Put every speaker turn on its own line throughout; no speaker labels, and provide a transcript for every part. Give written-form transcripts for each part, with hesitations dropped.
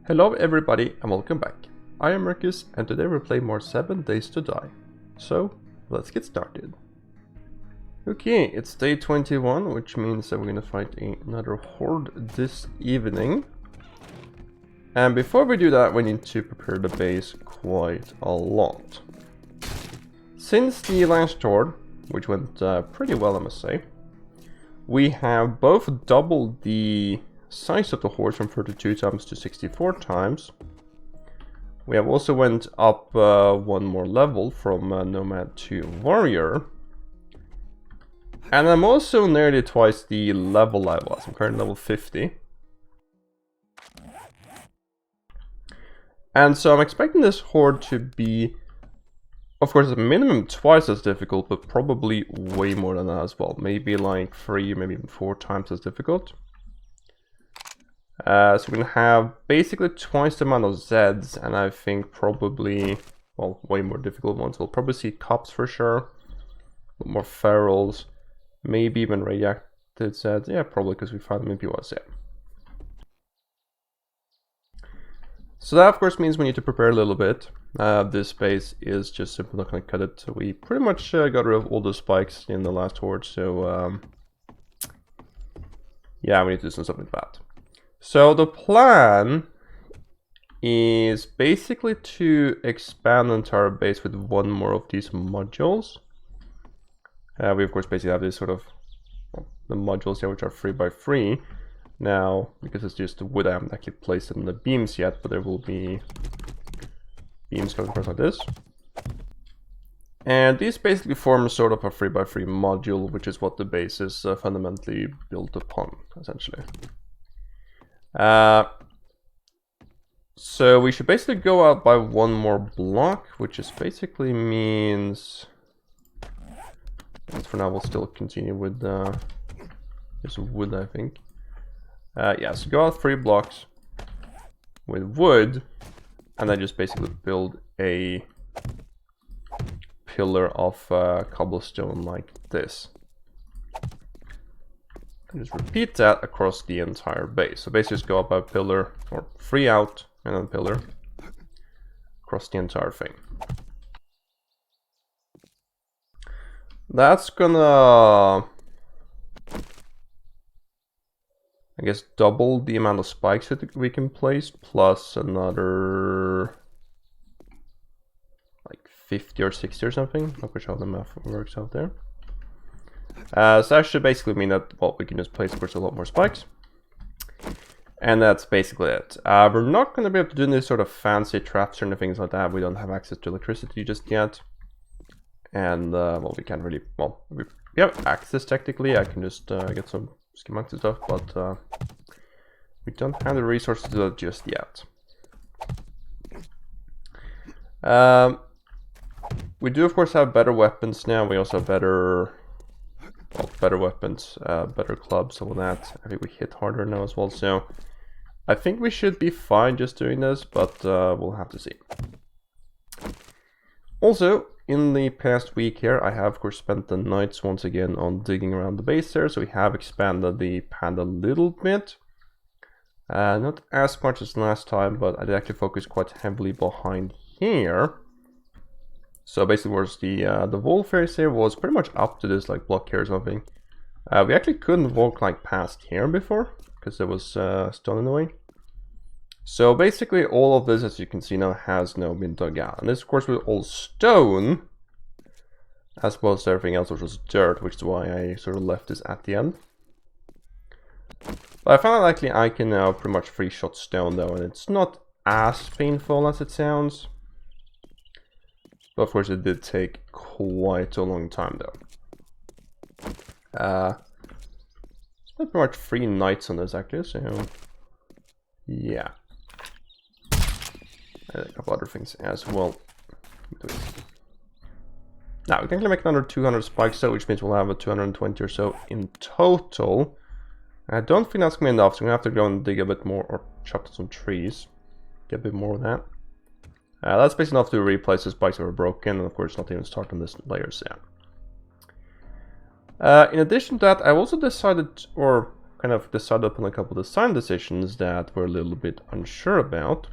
Hello everybody and welcome back. I am Merces and today we'll play more 7 Days to Die. So, let's get started. Okay, it's day 21, which means that we're gonna fight another Horde this evening. And before we do that, we need to prepare the base quite a lot. Since the last Horde, which went pretty well I must say, we have both doubled the size of the horse from 32 times to 64 times. We have also went up one more level from Nomad to Warrior. And I'm also nearly twice the level I was. I'm currently level 50. And so I'm expecting this Horde to be, of course, a minimum twice as difficult, but probably way more than that as well. Maybe like 3, maybe even 4 times as difficult. So we're going to have basically twice the amount of Zeds, and I think probably, well, way more difficult ones. We'll probably see Cops for sure, more Ferals, maybe even Radioactive Zeds. Yeah, probably because we found them in POS, yeah. So that of course means we need to prepare a little bit. This base is just simply not going to cut it. So we pretty much got rid of all the spikes in the last Horde, so yeah, we need to do something with that. So the plan is basically to expand the entire base with one more of these modules. We of course basically have this sort of, well, the modules here which are 3x3. Now, because it's just the wood, I haven't actually placed in the beams yet, but there will be beams coming across like this. And these basically form sort of a 3x3 module, which is what the base is fundamentally built upon, essentially. So we should basically go out by one more block, which is basically means, and for now we'll still continue with this wood, I think. Yeah, so go out 3 blocks with wood, and then just basically build a pillar of cobblestone like this. And just repeat that across the entire base. So basically just go up by a pillar, or 3 out, and then pillar across the entire thing. That's gonna, I guess, double the amount of spikes that we can place, plus another like 50 or 60 or something. Not sure how the math works out there. So that should basically mean that, well, we can just place, of course, a lot more spikes. And that's basically it. We're not going to be able to do any sort of fancy traps or anything like that. We don't have access to electricity just yet. And, well, we can't really, well, we have access technically. I can just get some schematics and stuff, but we don't have the resources to do that just yet. We do, of course, have better weapons now. We also have better... well, better weapons, better clubs, all that. I think we hit harder now as well, so I think we should be fine just doing this, but we'll have to see. Also, in the past week here, I have of course spent the nights once again on digging around the base there, so we have expanded the pad a little bit. Not as much as last time, but I did actually focus quite heavily behind here. So basically, whereas the wall face here was pretty much up to this like block here or something. We actually couldn't walk like past here before because there was stone in the way. So basically, all of this, as you can see now, has now been dug out, and this, of course, was all stone, as well as everything else, which was dirt, which is why I sort of left this at the end. But I found that actually I can now pretty much free shot stone though, and it's not as painful as it sounds. But of course it did take quite a long time though. Spent pretty much 3 nights on this actually, so yeah. And a couple other things as well. Now we can actually make another 200 spikes though, which means we'll have a 220 or so in total. I don't think that's gonna be enough, so I'm gonna have to go and dig a bit more or chop some trees. Get a bit more of that. That's basically enough to replace the spikes that were broken, and of course not even start on this layers yet. In addition to that, I've also decided, or kind of decided upon a couple of design decisions that we're a little bit unsure about.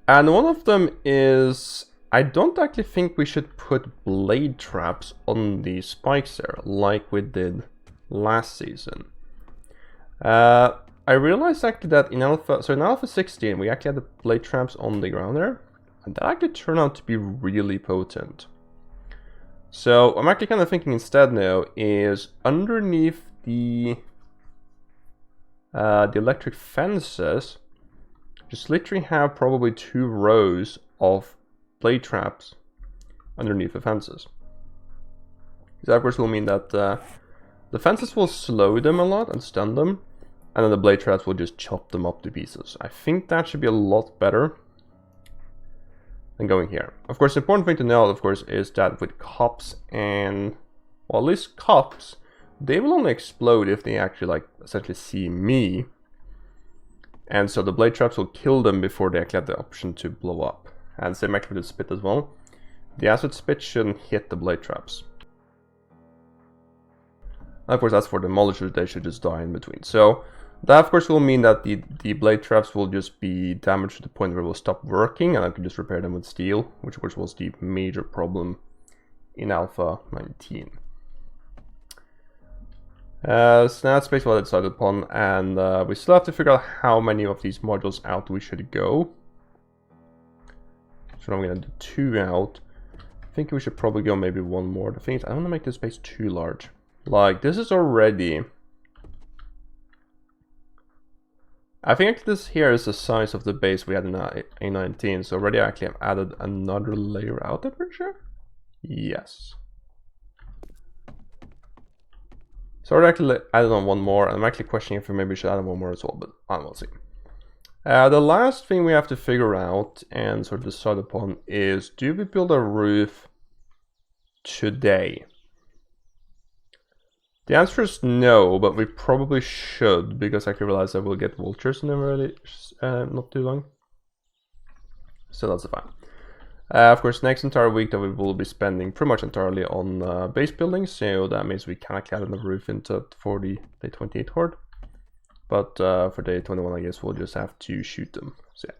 And one of them is, I don't actually think we should put blade traps on the spikes there, like we did last season. I realized actually that in Alpha 16, we actually had the blade traps on the ground there, and that actually turned out to be really potent. So I'm actually kind of thinking instead now is underneath the electric fences, just literally have probably 2 rows of blade traps underneath the fences. That of course will mean that the fences will slow them a lot and stun them, and then the blade traps will just chop them up to pieces. I think that should be a lot better than going here. Of course, the important thing to note, of course, is that with cops and, well, at least cops, they will only explode if they actually, like, essentially see me. And so the blade traps will kill them before they actually have the option to blow up. And same actually with the spit as well. The acid spit shouldn't hit the blade traps. And of course, that's for the demolishers, they should just die in between. So that of course will mean that the blade traps will just be damaged to the point where it will stop working, and I can just repair them with steel, which of course was the major problem in Alpha 19. So now that's basically what I decided upon, and we still have to figure out how many of these modules out we should go. So I'm gonna do 2 out. I think we should probably go maybe 1 more. The thing is, I don't want to make this base too large. Like, this is already... I think this here is the size of the base we had in A19, so already I actually have added another layer out, I'm pretty sure? Yes. So I actually added on 1 more, and I'm actually questioning if we maybe should add 1 more as well, but I will see. The last thing we have to figure out and sort of decide upon is, do we build a roof today? The answer is no, but we probably should, because I realize I will get vultures in a really not too long. So that's fine. Of course, next entire week that we will be spending pretty much entirely on base building, so that means we cannot add the roof into for the day 28 Horde. But for day 21, I guess we'll just have to shoot them. So yeah.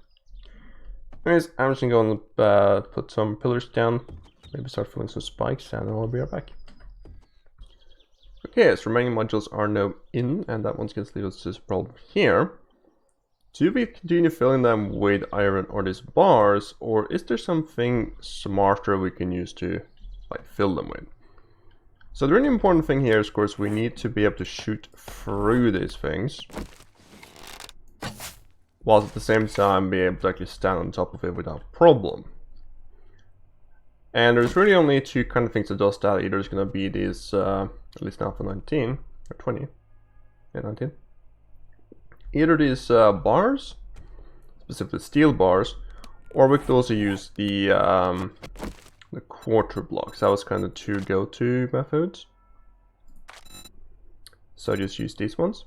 Anyways, I'm just gonna go and put some pillars down, maybe start filling some spikes, and then I'll be right back. Okay, so remaining modules are now in, and that once again leads us to this problem here. Do we continue filling them with iron or these bars, or is there something smarter we can use to like fill them with? So the really important thing here is, of course, we need to be able to shoot through these things, whilst at the same time be able to actually stand on top of it without problem. And there's really only 2 kind of things that does that. Either it's going to be these, at least now for 19, or 20, yeah, 19. Either these bars, specifically steel bars, or we could also use the quarter blocks. That was kind of 2 go-to methods. So just use these ones.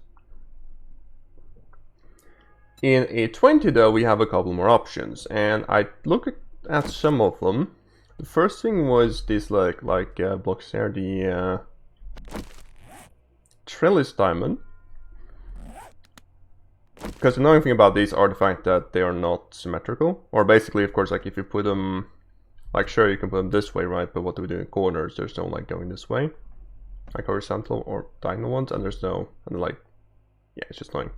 In a 20 though, we have a couple more options, and I look at some of them. The first thing was this like blocks here, the trellis diamond. Because the annoying thing about these are the fact that they are not symmetrical, or basically, of course, like if you put them, like sure you can put them this way, right? But what do we do in corners? There's no like going this way, like horizontal or diagonal ones, and there's no, and like, yeah, it's just annoying.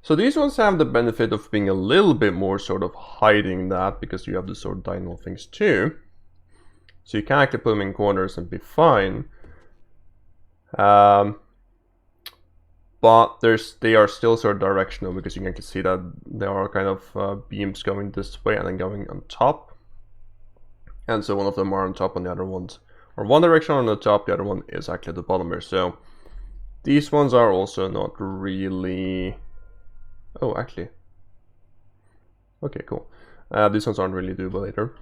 So these ones have the benefit of being a little bit more sort of hiding that, because you have the sort of diagonal things too. So you can actually put them in corners and be fine. But they are still sort of directional, because you can actually see that there are kind of beams going this way and then going on top. And so one of them are on top and the other ones, or one direction on the top, the other one is actually at the bottom here. So these ones are also not really... Oh, actually. Okay, cool. These ones aren't really doable later.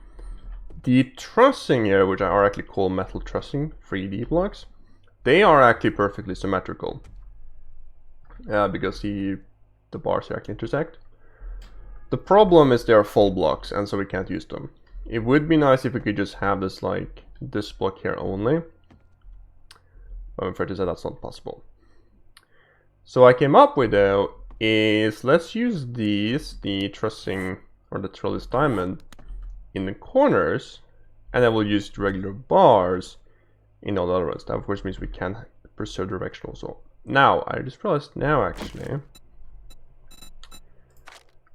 The trussing here, which are actually called metal trussing 3D blocks, they are actually perfectly symmetrical. Because the bars actually intersect. The problem is they are full blocks, and so we can't use them. It would be nice if we could just have this like this block here only. But I'm afraid to say that's not possible. So what I came up with though is let's use these, the trussing or the trellis diamond in the corners, and then we'll use regular bars in all the other ones. That of course means we can preserve direction also. Now, I just realized now actually,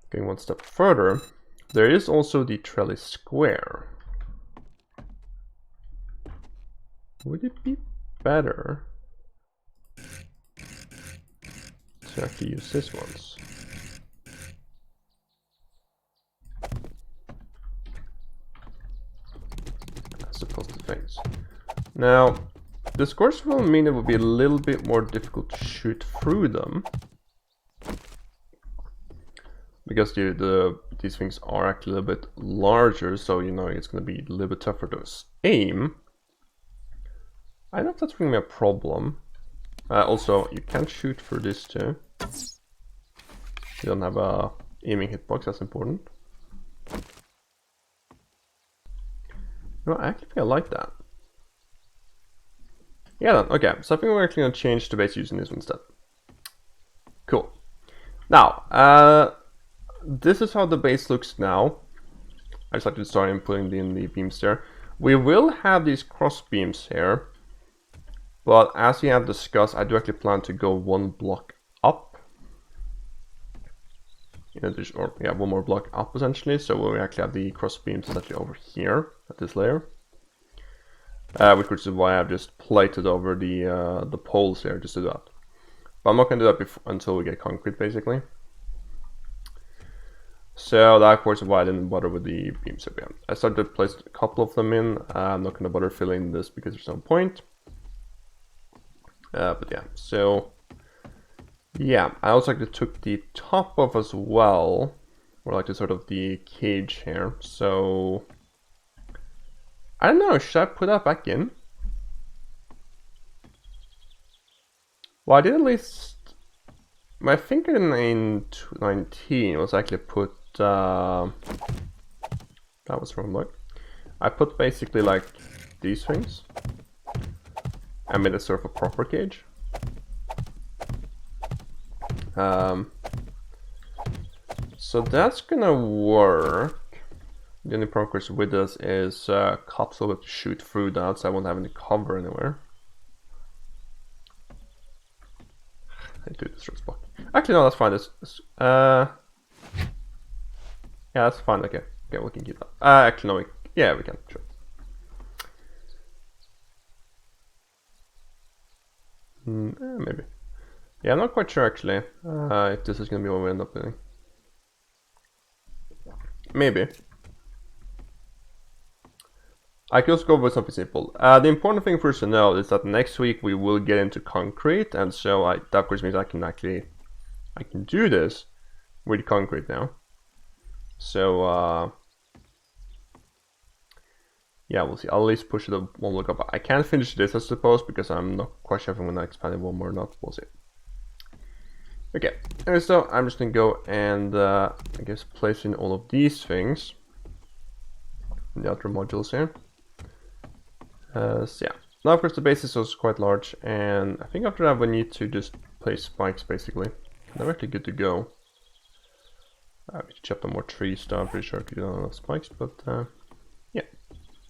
going one step further, there is also the trellis square. Would it be better to actually use this ones? As opposed to things. Now, this course will mean it will be a little bit more difficult to shoot through them. Because these things are actually a little bit larger, so you know it's going to be a little bit tougher to aim. I don't know if that's really a problem. Also, you can shoot through this too. You don't have a aiming hitbox, that's important. No, I actually think I like that. Yeah, then, okay, so I think we're actually going to change the base using this one instead. Cool. Now, this is how the base looks now. I just like to start putting in the beams there. We will have these cross beams here, but as we have discussed, I do actually plan to go one block up. In addition, or yeah, one more block up essentially. So we actually have the cross beams essentially over here at this layer, which is why I've just plated over the poles here just to do that. But I'm not going to do that until we get concrete, basically. So that of course is why I didn't bother with the beams again. I started to place a couple of them in. I'm not going to bother filling this because there's no point. But yeah, so yeah, I also actually took the top off as well, or like the sort of the cage here. So I don't know, should I put that back in? Well, I did at least. My thinking in 2019 was actually put. That was wrong, look. I put basically like these things. I made a sort of a proper cage. So that's gonna work. The only progress with this is cops will be able to shoot through that, so I won't have any cover anywhere. I do this block. Actually, no, that's fine. Yeah, that's fine. Okay, we can keep that. Actually, no, yeah, we can. Sure. Maybe. Yeah, I'm not quite sure actually if this is gonna be what we end up doing. Maybe. I could also go with something simple. The important thing for us to know is that next week we will get into concrete, and so that of course means I can do this with concrete now. So yeah, we'll see. I'll at least push it up one block up. I can't finish this, I suppose, because I'm not quite sure if I'm gonna expand it one more or not. We'll see. Okay, anyway, so I'm just gonna go and I guess place in all of these things in the outer modules here. So yeah, now of course the base is also quite large, and I think after that we need to just place spikes basically. They're actually good to go. We should chop some more trees down, pretty sure I could do enough spikes, but yeah.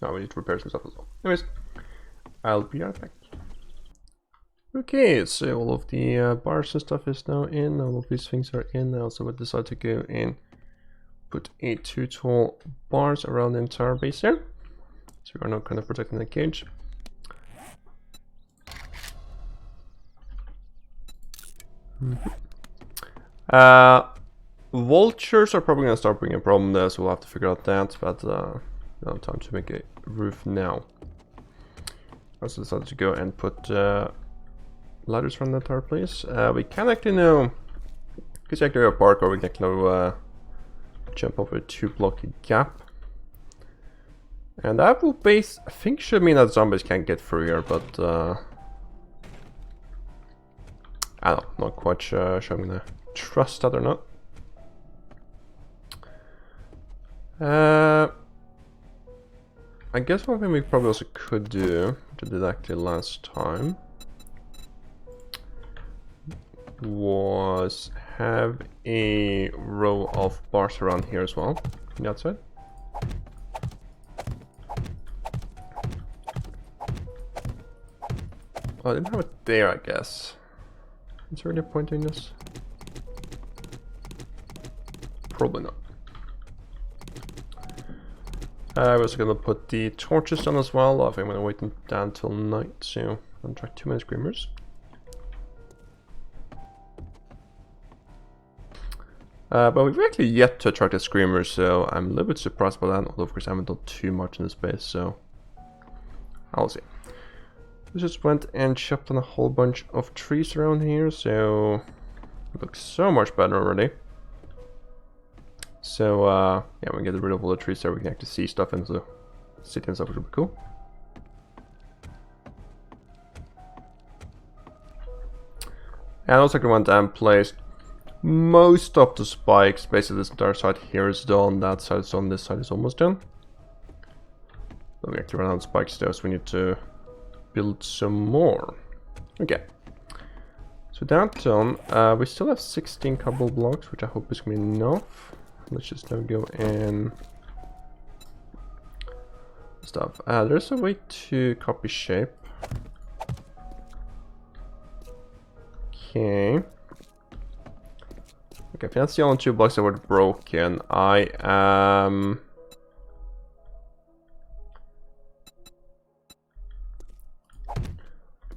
Now we need to repair some stuff as well. Anyways, I'll be right back. Okay, so all of the bars and stuff is now in, all of these things are in. I also would decide to go and put 2 tall bars around the entire base here. So we are now kind of protecting the cage. Vultures are probably going to start bringing a problem there, so we'll have to figure out that, but we don't have time to make a roof now. I also decided to go and put ladders around the entire place. We can actually now, because I actually have a parkour, we can actually jump over a 2-block gap. And that will I think should mean that zombies can't get through here, but I don't know, not quite sure I'm gonna trust that or not. I guess one thing we probably also could do, which I did actually last time, was have a row of bars around here as well, on the outside. Oh, I didn't have it there, I guess. Is there any point in this? Probably not. I was gonna put the torches on as well. I think I'm gonna wait down till night, so I don't try too many screamers. But we've actually yet to attract a screamer, so I'm a little bit surprised by that. Although of course I haven't done too much in this base, so I'll see. We just went and chopped on a whole bunch of trees around here, so it looks so much better already. So yeah, we can get rid of all the trees there. We can actually see stuff into the city and stuff, which would be cool. And also I went and placed most of the spikes. Basically this entire side here is done, that side is done, this side is almost done. But we actually ran out of spikes though, so we need to build some more. Okay. So that's done. We still have 16 cobble blocks, which I hope is going to be enough. Let's just now go and stuff. There's a way to copy shape. Okay. Okay, if that's the only 2 blocks that were broken, I am...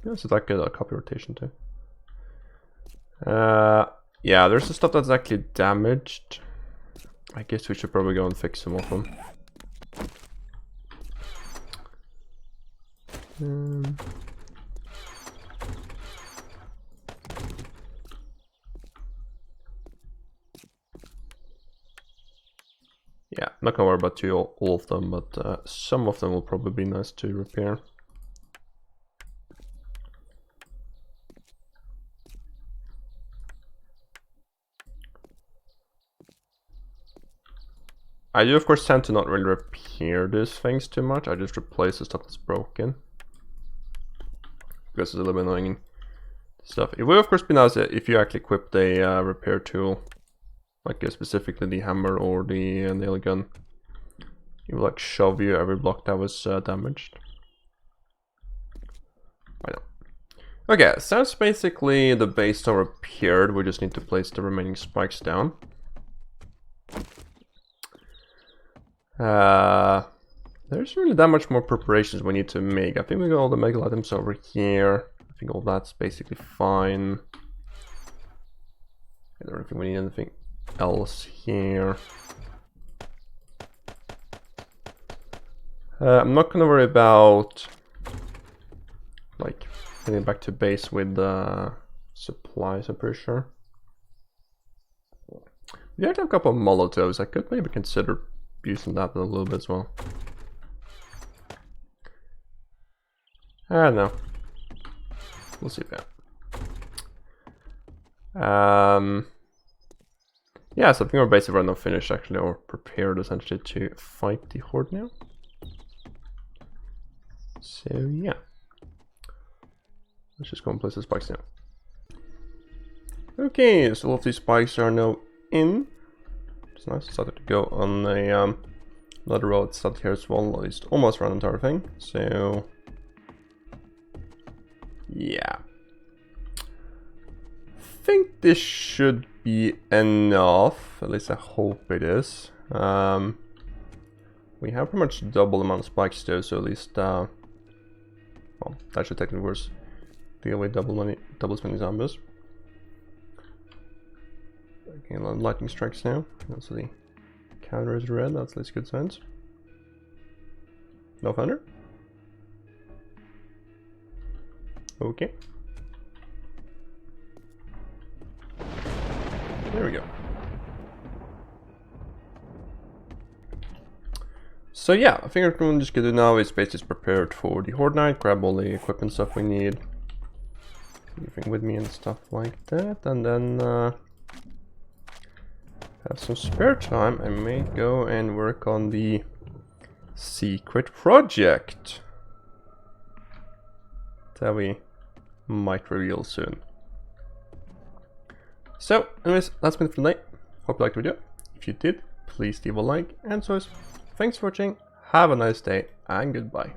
This is like a copy rotation too. Yeah, there's the stuff that's actually damaged. I guess we should probably go and fix some of them. Yeah, I'm not gonna worry about all of them, but some of them will probably be nice to repair. I do of course tend to not really repair these things too much. I just replace the stuff that's broken, because it's a little bit annoying stuff. It would of course be nice if you actually equipped a repair tool, like specifically the hammer or the nail gun. It will like shove you every block that was damaged. I know. Okay, so that's basically the base tower repaired. We just need to place the remaining spikes down. There's really that much more preparations we need to make. I think we got all the mega items over here. I think all that's basically fine. I don't think we need anything else here. I'm not gonna worry about like getting back to base with supplies, I'm pretty sure. We have to have a couple of molotovs. I could maybe consider using that a little bit as well. I don't know. We'll see that. Yeah, so I think we're basically right now finished actually, or prepared essentially to fight the Horde now. So yeah. Let's just go and place the spikes now. Okay, so all of these spikes are now in. It's nice. Decided to go on a another row that's set here as well, at least almost around the entire thing. So yeah, I think this should be enough. At least I hope it is. We have pretty much double the amount of spikes though, so at least well, that should technically work. Deal with double as many zombies. Okay, a lot of lightning strikes now. Also the counter is red, that's at least good signs. No thunder? Okay. There we go. So yeah, I think what we're just gonna do now is basically prepared for the Horde night, grab all the equipment stuff we need, everything with me and stuff like that, and then have some spare time. I may go and work on the secret project that we might reveal soon. So, anyways, that's been it for tonight. Hope you liked the video. If you did, please leave a like, and so thanks for watching, have a nice day, and goodbye.